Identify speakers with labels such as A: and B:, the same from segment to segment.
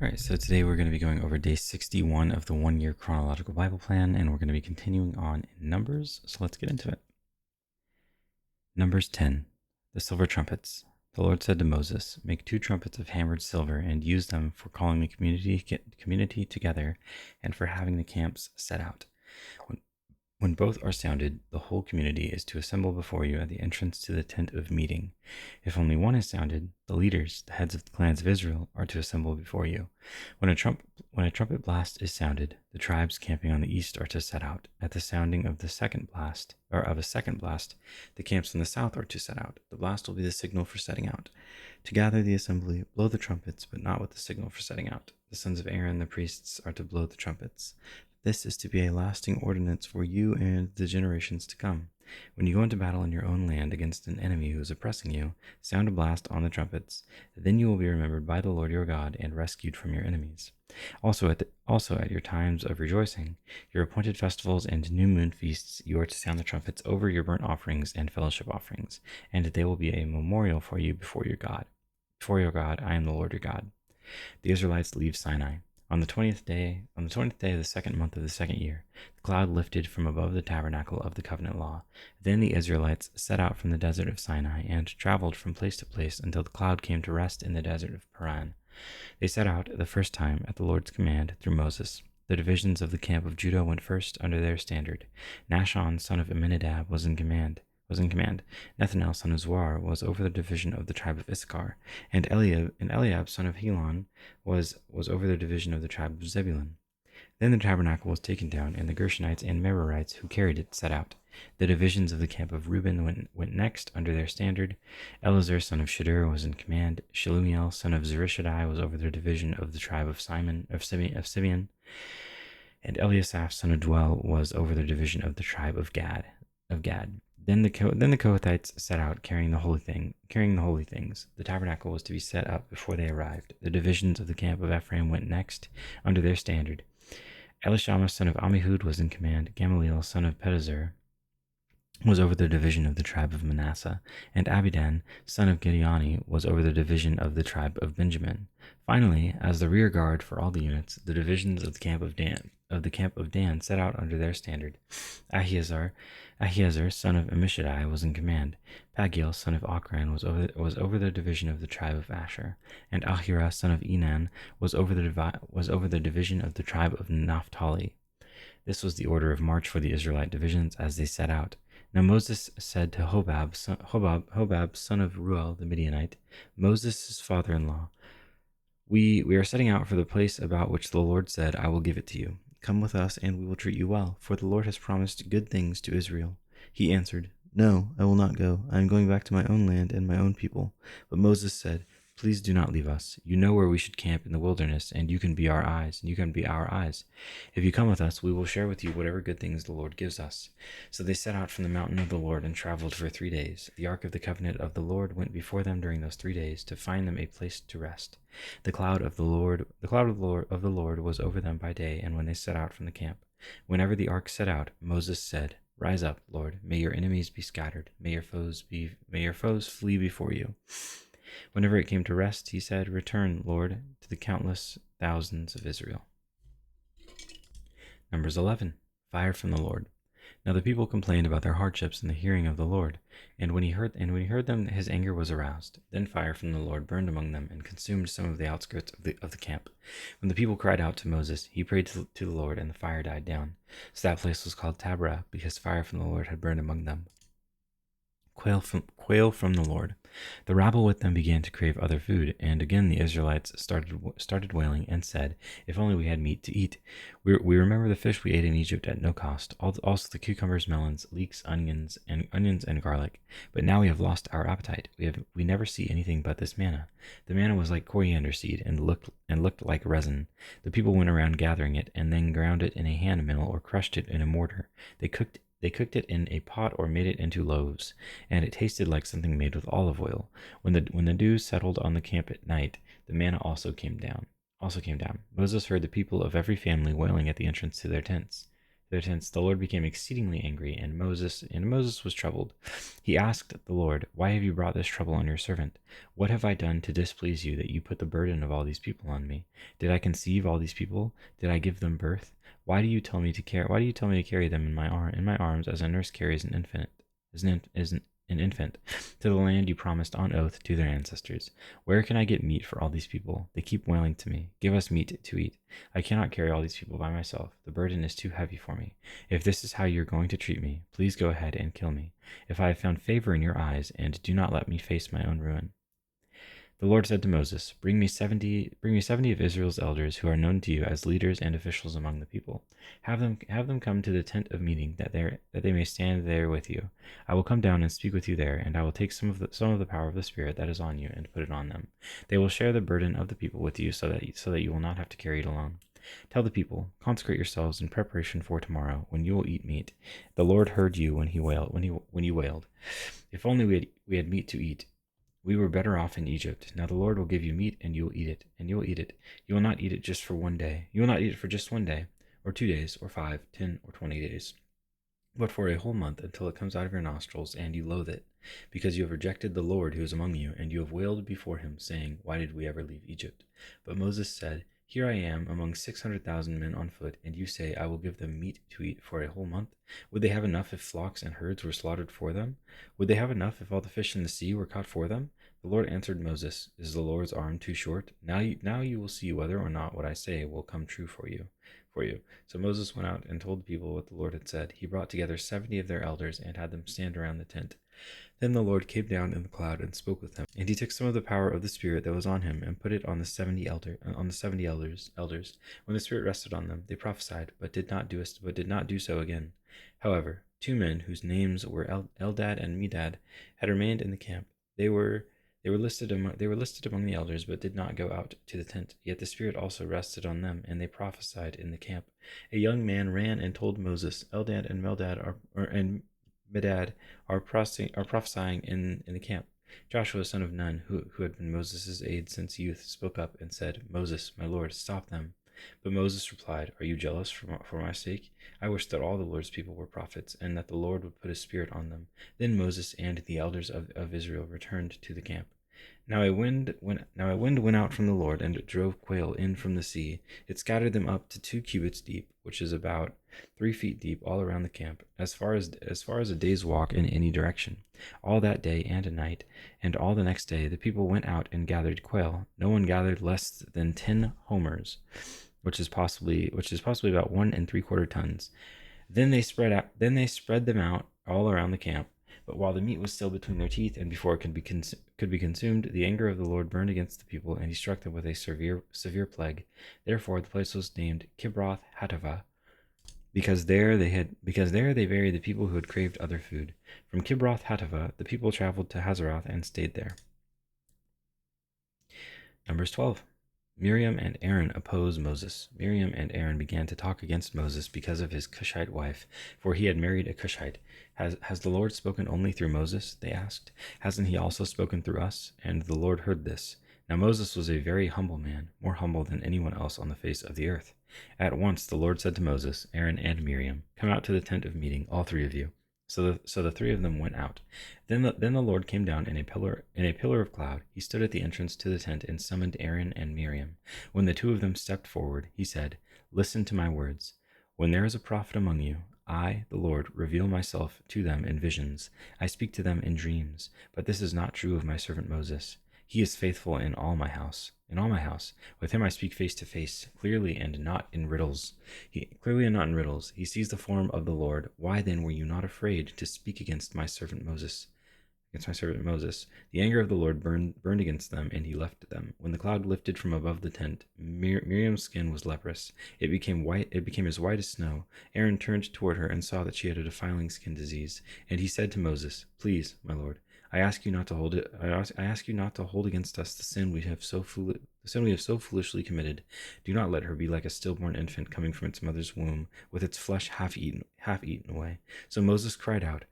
A: All right, so today we're going to be going over day 61 of the 1 year chronological Bible plan, and we're going to be continuing on in Numbers. So let's get into it. Numbers 10, the silver trumpets. The Lord said to Moses, "Make 2 trumpets of hammered silver and use them for calling the community together and for having the camps set out. When both are sounded, the whole community is to assemble before you at the entrance to the tent of meeting. If only one is sounded, the leaders, the heads of the clans of Israel, are to assemble before you. When a trumpet blast is sounded, the tribes camping on the east are to set out. At the sounding of a second blast, the camps on the south are to set out. The blast will be the signal for setting out. To gather the assembly, blow the trumpets, but not with the signal for setting out. The sons of Aaron, the priests, are to blow the trumpets. This is to be a lasting ordinance for you and the generations to come. When you go into battle in your own land against an enemy who is oppressing you, sound a blast on the trumpets. Then you will be remembered by the Lord your God and rescued from your enemies. Also at your times of rejoicing, your appointed festivals and new moon feasts, you are to sound the trumpets over your burnt offerings and fellowship offerings, and they will be a memorial for you before your God. Before your God, I am the Lord your God." The Israelites leave Sinai. On the 20th day of the second month of the second year, the cloud lifted from above the tabernacle of the covenant law. Then the Israelites set out from the desert of Sinai and traveled from place to place until the cloud came to rest in the desert of Paran. They set out the first time at the Lord's command through Moses. The divisions of the camp of Judah went first under their standard. Nahshon, son of Amminadab, was in command. Nethanel, son of Zuar, was over the division of the tribe of Issachar, and Eliab, son of Helon, was over the division of the tribe of Zebulun. Then the tabernacle was taken down, and the Gershonites and Merarites who carried it set out. The divisions of the camp of Reuben went next under their standard. Eleazar, son of Shadur, was in command. Shelumiel, son of Zurishaddai, was over the division of the tribe of Simeon, and Eliasaph, son of Dwell, was over the division of the tribe of Gad. Then the Kohathites set out carrying the holy things. The tabernacle was to be set up before they arrived. The divisions of the camp of Ephraim went next under their standard. Elishama, son of Ammihud, was in command. Gamaliel, son of Pedazur, was over the division of the tribe of Manasseh, and Abidan, son of Gideoni, was over the division of the tribe of Benjamin. Finally, as the rear guard for all the units, the divisions of the camp of Dan set out under their standard. Ahiezer, son of Ammishaddai, was in command. Pagiel, son of Ochran, was over the division of the tribe of Asher, and Ahira, son of Enan, was over the division of the tribe of Naphtali. This was the order of march for the Israelite divisions as they set out. Now Moses said to Hobab, son of Ruel the Midianite, Moses' father-in-law, we are setting out for the place about which the Lord said, "I will give it to you." Come with us, and we will treat you well, for the Lord has promised good things to Israel. He answered, "No, I will not go. I am going back to my own land and my own people." But Moses said, "Please do not leave us. You know where we should camp in the wilderness, and you can be our eyes, If you come with us, we will share with you whatever good things the Lord gives us." So they set out from the mountain of the Lord and traveled for 3 days. The ark of the covenant of the Lord went before them during those 3 days to find them a place to rest. The cloud of the Lord was over them by day, and when they set out from the camp. Whenever the ark set out, Moses said, "Rise up, Lord, may your enemies be scattered, may your foes flee before you." Whenever it came to rest, he said, "Return, Lord, to the countless thousands of Israel." Numbers 11, fire from the Lord. Now the people complained about their hardships in the hearing of the Lord, and when he heard them, his anger was aroused. Then fire from the Lord burned among them and consumed some of the outskirts of the camp. When the people cried out to Moses, he prayed to the Lord, and the fire died down. So that place was called Taberah, because fire from the Lord had burned among them. Quail from the Lord. The rabble with them began to crave other food, and again the Israelites started wailing and said, "If only we had meat to eat. We remember the fish we ate in Egypt at no cost, also the cucumbers, melons, leeks, onions and garlic. But now we have lost our appetite. We never see anything but this manna." The manna was like coriander seed and looked like resin. The people went around gathering it, and then ground it in a hand mill or crushed it in a mortar. They cooked it in a pot or made it into loaves, and it tasted like something made with olive oil. When the dew settled on the camp at night, the manna also came down. Moses heard the people of every family wailing at the entrance to their tents. their tents, the Lord became exceedingly angry, and Moses was troubled. He asked the Lord, "Why have you brought this trouble on your servant? What have I done to displease you that you put the burden of all these people on me? Did I conceive all these people? Did I give them birth? Why do you tell me to carry them in my arms as a nurse carries an infant, an infant, to the land you promised on oath to their ancestors? Where can I get meat for all these people? They keep wailing to me, 'Give us meat to eat.' I cannot carry all these people by myself. The burden is too heavy for me. If this is how you're going to treat me, please go ahead and kill me, if I have found favor in your eyes, and do not let me face my own ruin." The Lord said to Moses, bring me 70 of Israel's elders who are known to you as leaders and officials among the people. Have them come to the tent of meeting, that they may stand there with you. I will come down and speak with you there, and I will take some of the power of the Spirit that is on you and put it on them. They will share the burden of the people with you, so that you will not have to carry it alone. Tell the people, consecrate yourselves in preparation for tomorrow, when you will eat meat. The Lord heard you when you wailed. If only we had meat to eat. We were better off in Egypt. Now the Lord will give you meat, and you will eat it, and you will eat it. You will not eat it just for one day. You will not eat it for just one day, or 2 days, or 5, 10, or 20 days, but for a whole month, until it comes out of your nostrils, and you loathe it, because you have rejected the Lord who is among you, and you have wailed before him, saying, "Why did we ever leave Egypt?" But Moses said, "Here I am among 600,000 men on foot, and you say, 'I will give them meat to eat for a whole month.' Would they have enough if flocks and herds were slaughtered for them? Would they have enough if all the fish in the sea were caught for them?" The Lord answered Moses, "Is the Lord's arm too short? Now you will see whether or not what I say will come true for you. So Moses went out and told the people what the Lord had said. He brought together 70 of their elders and had them stand around the tent. Then the Lord came down in the cloud and spoke with him, and he took some of the power of the Spirit that was on him and put it on the 70 elders. When the Spirit rested on them, they prophesied, but did not do so again. However, 2 men whose names were Eldad and Medad had remained in the camp. They were listed among the elders, but did not go out to the tent. Yet the Spirit also rested on them, and they prophesied in the camp. A young man ran and told Moses, "Eldad and Medad are prophesying in the camp." Joshua, son of Nun, who had been Moses' aide since youth, spoke up and said, "Moses, my lord, stop them." But Moses replied, "Are you jealous for my sake? I wish that all the Lord's people were prophets, and that the Lord would put his Spirit on them." Then Moses and the elders of Israel returned to the camp. Now a wind went out from the Lord, and it drove quail in from the sea. It scattered them up to 2 cubits deep, which is about 3 feet deep, all around the camp, as far as a day's walk in any direction. All that day and a night, and all the next day, the people went out and gathered quail. No one gathered less than 10 homers, which is possibly about 1 3/4 tons. Then they spread them out all around the camp. But while the meat was still between their teeth, and before it could be consumed, the anger of the Lord burned against the people, and he struck them with a severe plague. Therefore the place was named Kibroth Hattaavah, because there they buried the people who had craved other food. From Kibroth Hattaavah the people traveled to Hazeroth and stayed there. Numbers 12. Miriam and Aaron oppose Moses. Miriam and Aaron began to talk against Moses because of his Cushite wife, for he had married a Cushite. Has the Lord spoken only through Moses? They asked. Hasn't he also spoken through us? And the Lord heard this. Now Moses was a very humble man, more humble than anyone else on the face of the earth. At once the Lord said to Moses, Aaron, and Miriam, "Come out to the tent of meeting, all 3 of you." So the 3 of them went out. Then the Lord came down in a pillar of cloud. He stood at the entrance to the tent and summoned Aaron and Miriam. When the 2 of them stepped forward, he said, "Listen to my words. When there is a prophet among you, I, the Lord, reveal myself to them in visions. I speak to them in dreams. But this is not true of my servant Moses. He is faithful in all my house. With him I speak face to face, clearly and not in riddles. He sees the form of the Lord. Why then were you not afraid to speak against my servant Moses? The anger of the Lord burned against them, and he left them. When the cloud lifted from above the tent, Miriam's skin was leprous. It became as white as snow. Aaron turned toward her and saw that she had a defiling skin disease. And he said to Moses, "Please, my lord, I ask you not to hold against us the sin we have so foolishly committed. Do not let her be like a stillborn infant coming from its mother's womb, with its flesh half eaten away." So Moses cried out,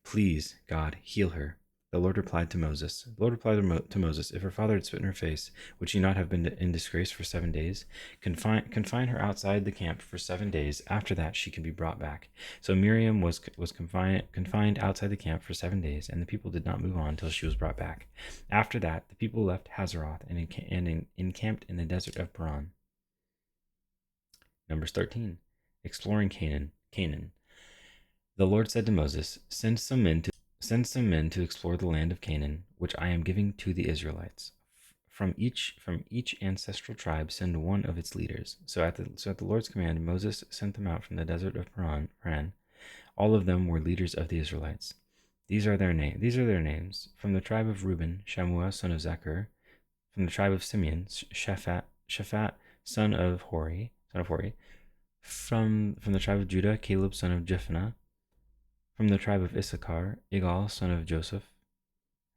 A: "Please, God, heal her." The Lord replied to Moses, if her father had spit in her face, would she not have been in disgrace for 7 days? Confine her outside the camp for 7 days. After that, she can be brought back. So Miriam was confined outside the camp for 7 days, and the people did not move on until she was brought back. After that, the people left Hazeroth and encamped in the desert of Paran. Numbers 13. Exploring Canaan. The Lord said to Moses, Send some men to explore the land of Canaan, which I am giving to the Israelites. From each ancestral tribe, send one of its leaders. So at the Lord's command, Moses sent them out from the desert of Paran. All of them were leaders of the Israelites. These are their names. From the tribe of Reuben, Shammua son of Zachar. From the tribe of Simeon, Shaphat son of Hori. From the tribe of Judah, Caleb son of Jephunneh. From the tribe of Issachar, Igal son of Joseph.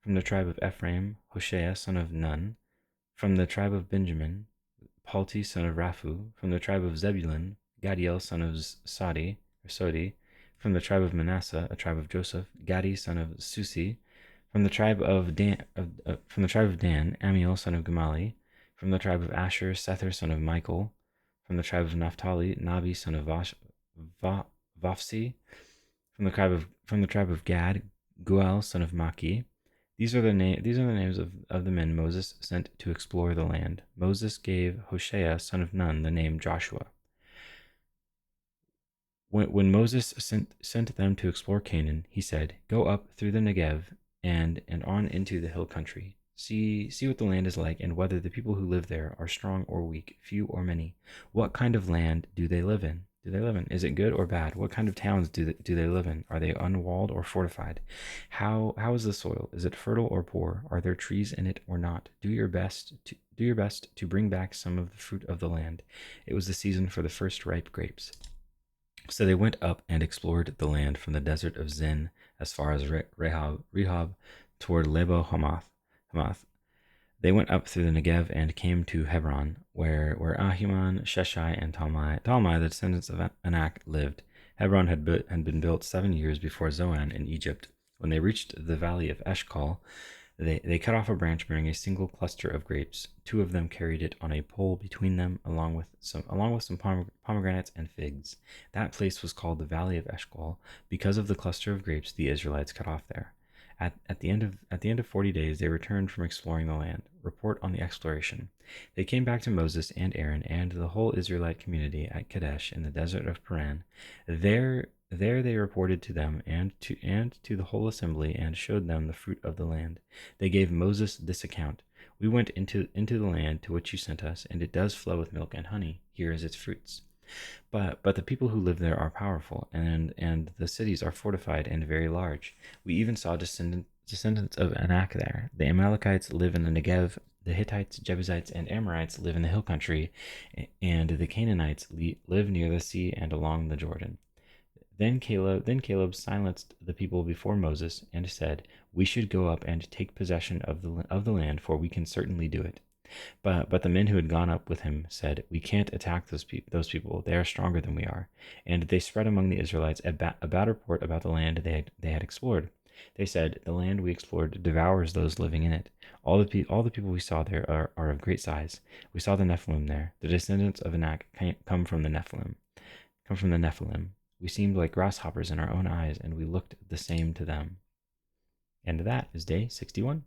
A: From the tribe of Ephraim, Hoshea son of Nun. From the tribe of Benjamin, Palti son of Raphu. From the tribe of Zebulun, Gadiel son of Sodi. From the tribe of Manasseh, a tribe of Joseph, Gadi son of Susi. From the tribe of Dan, Amiel son of Gamali. From the tribe of Asher, Sether son of Michael. From the tribe of Naphtali, Nabi son of Vafsi. From the tribe of Gad, Guel son of Maki. These are the names of the men Moses sent to explore the land. Moses gave Hoshea son of Nun the name Joshua. When Moses sent them to explore Canaan, he said, "Go up through the Negev and on into the hill country. See what the land is like, and whether the people who live there are strong or weak, few or many. What kind of land do they live in? Is it good or bad? What kind of towns do they live in? Are they unwalled or fortified? How is the soil? Is it fertile or poor? Are there trees in it or not? Do your best to bring back some of the fruit of the land." It was the season for the first ripe grapes. So they went up and explored the land from the desert of Zin as far as Rehob toward Lebo Hamath. They went up through the Negev and came to Hebron, where Ahiman, Sheshai, and Talmai, the descendants of Anak, lived. Hebron had been built 7 years before Zoan in Egypt. When they reached the valley of Eshcol, they cut off a branch bearing a single cluster of grapes. 2 of them carried it on a pole between them, along with some pomegranates and figs. That place was called the Valley of Eshcol because of the cluster of grapes the Israelites cut off there. At the end of 40 days, they returned from exploring the land. Report on the exploration. They came back to Moses and Aaron and the whole Israelite community at Kadesh in the desert of Paran. There they reported to them and to the whole assembly and showed them the fruit of the land. They gave Moses this account: "We went into the land to which you sent us, and it does flow with milk and honey. Here is its fruits. But the people who live there are powerful, and the cities are fortified and very large. We even saw descendants of Anak there. The Amalekites live in the Negev. The Hittites, Jebusites, and Amorites live in the hill country, and the Canaanites live near the sea and along the Jordan." Then Caleb silenced the people before Moses and said, "We should go up and take possession of the land, for we can certainly do it." But the men who had gone up with him said, "We can't attack those people. They are stronger than we are." And they spread among the Israelites a bad report about the land they had explored. They said, "The land we explored devours those living in it. All the people we saw there are of great size. We saw the Nephilim there. The descendants of Anak come from the Nephilim. We seemed like grasshoppers in our own eyes, and we looked the same to them." And that is day 61.